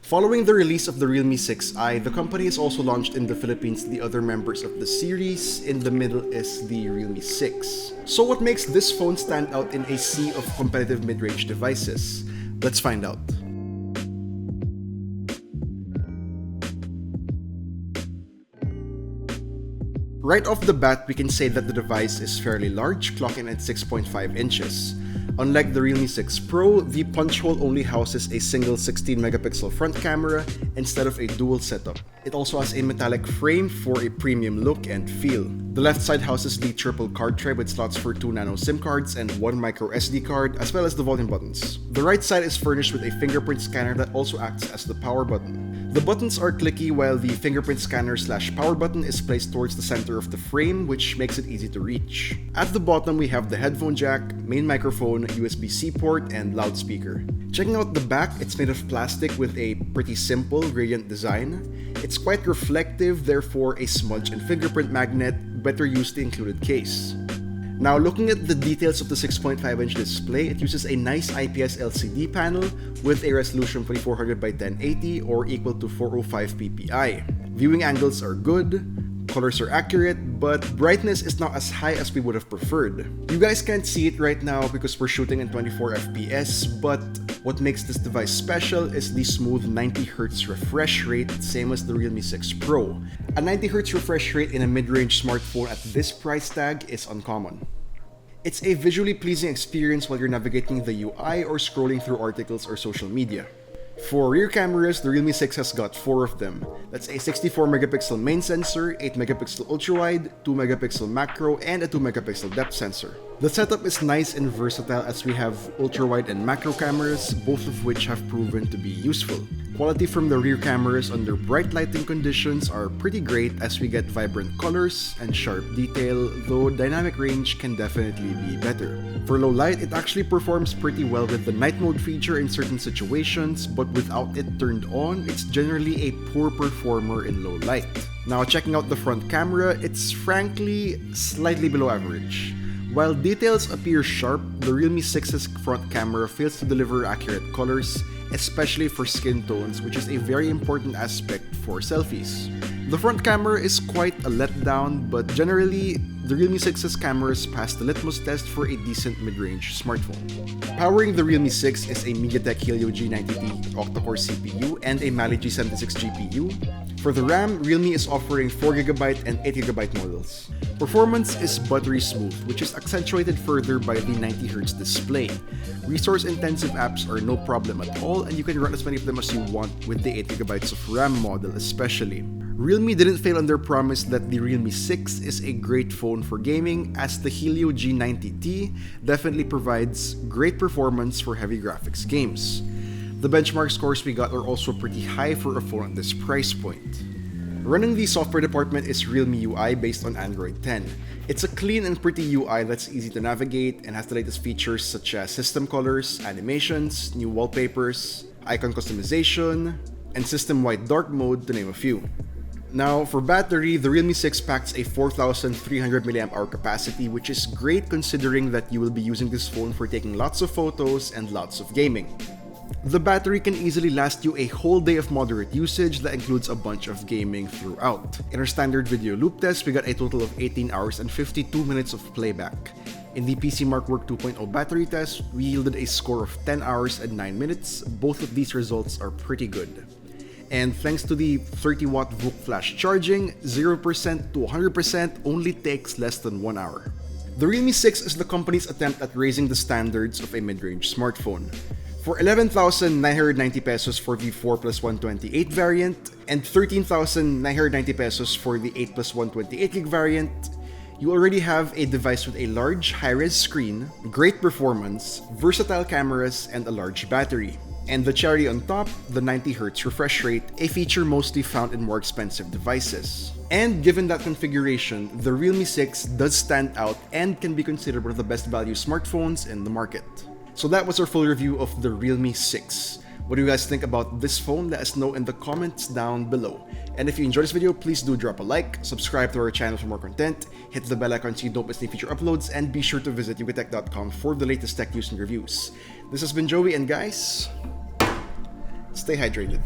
Following the release of the Realme 6i, the company has also launched in the Philippines the other members of the series. In the middle is the Realme 6. So what makes this phone stand out in a sea of competitive mid-range devices? Let's find out. Right off the bat, we can say that the device is fairly large, clocking at 6.5 inches. Unlike the Realme 6 Pro, the punch hole only houses a single 16-megapixel front camera instead of a dual setup. It also has a metallic frame for a premium look and feel. The left side houses the triple card tray with slots for 2 nano SIM cards and 1 micro SD card, as well as the volume buttons. The right side is furnished with a fingerprint scanner that also acts as the power button. The buttons are clicky, while the fingerprint scanner/power button is placed towards the center of the frame, which makes it easy to reach. At the bottom, we have the headphone jack, main microphone, USB-C port, and loudspeaker. Checking out the back, it's made of plastic with a pretty simple gradient design. It's quite reflective, therefore a smudge and fingerprint magnet better use the included case. Now, looking at the details of the 6.5-inch display, it uses a nice IPS LCD panel with a resolution of 2400 by 1080 or equal to 405 ppi. Viewing angles are good, colors are accurate, but brightness is not as high as we would have preferred. You guys can't see it right now because we're shooting in 24 FPS, but what makes this device special is the smooth 90Hz refresh rate, same as the Realme 6 Pro. A 90Hz refresh rate in a mid-range smartphone at this price tag is uncommon. It's a visually pleasing experience while you're navigating the UI or scrolling through articles or social media. For rear cameras, the Realme 6 has got 4 of them. That's a 64-megapixel main sensor, 8-megapixel ultra-wide, 2-megapixel macro, and a 2-megapixel depth sensor. The setup is nice and versatile as we have ultra-wide and macro cameras, both of which have proven to be useful. Quality from the rear cameras under bright lighting conditions are pretty great as we get vibrant colors and sharp detail, though dynamic range can definitely be better. For low light, it actually performs pretty well with the night mode feature in certain situations, but without it turned on, it's generally a poor performer in low light. Now, checking out the front camera, it's frankly slightly below average. While details appear sharp, the Realme 6's front camera fails to deliver accurate colors, especially for skin tones, which is a very important aspect for selfies. The front camera is quite a letdown, but generally, the Realme 6's cameras pass the litmus test for a decent mid-range smartphone. Powering the Realme 6 is a MediaTek Helio G90T octa-core CPU and a Mali G76 GPU. For the RAM, Realme is offering 4GB and 8GB models. Performance is buttery smooth, which is accentuated further by the 90Hz display. Resource-intensive apps are no problem at all, and you can run as many of them as you want with the 8GB of RAM model especially. Realme didn't fail on their promise that the Realme 6 is a great phone for gaming, as the Helio G90T definitely provides great performance for heavy graphics games. The benchmark scores we got are also pretty high for a phone at this price point. Running the software department is Realme UI based on Android 10. It's a clean and pretty UI that's easy to navigate and has the latest features such as system colors, animations, new wallpapers, icon customization, and system-wide dark mode to name a few. Now, for battery, the Realme 6 packs a 4,300 mAh capacity, which is great considering that you will be using this phone for taking lots of photos and lots of gaming. The battery can easily last you a whole day of moderate usage that includes a bunch of gaming throughout. In our standard video loop test, we got a total of 18 hours and 52 minutes of playback. In the PC Mark Work 2.0 battery test, we yielded a score of 10 hours and 9 minutes. Both of these results are pretty good. And thanks to the 30-watt VOOC flash charging, 0% to 100% only takes less than 1 hour. The Realme 6 is the company's attempt at raising the standards of a mid-range smartphone. For 11,990 pesos for the 4 plus 128 variant and 13,990 pesos for the 8 plus 128 gig variant, you already have a device with a large high-res screen, great performance, versatile cameras, and a large battery. And the cherry on top, the 90Hz refresh rate, a feature mostly found in more expensive devices. And given that configuration, the Realme 6 does stand out and can be considered one of the best value smartphones in the market. So that was our full review of the Realme 6. What do you guys think about this phone? Let us know in the comments down below. And if you enjoyed this video, please do drop a like, subscribe to our channel for more content, hit the bell icon so you don't miss any future uploads, and be sure to visit yugatech.com for the latest tech news and reviews. This has been Joey, and guys, stay hydrated.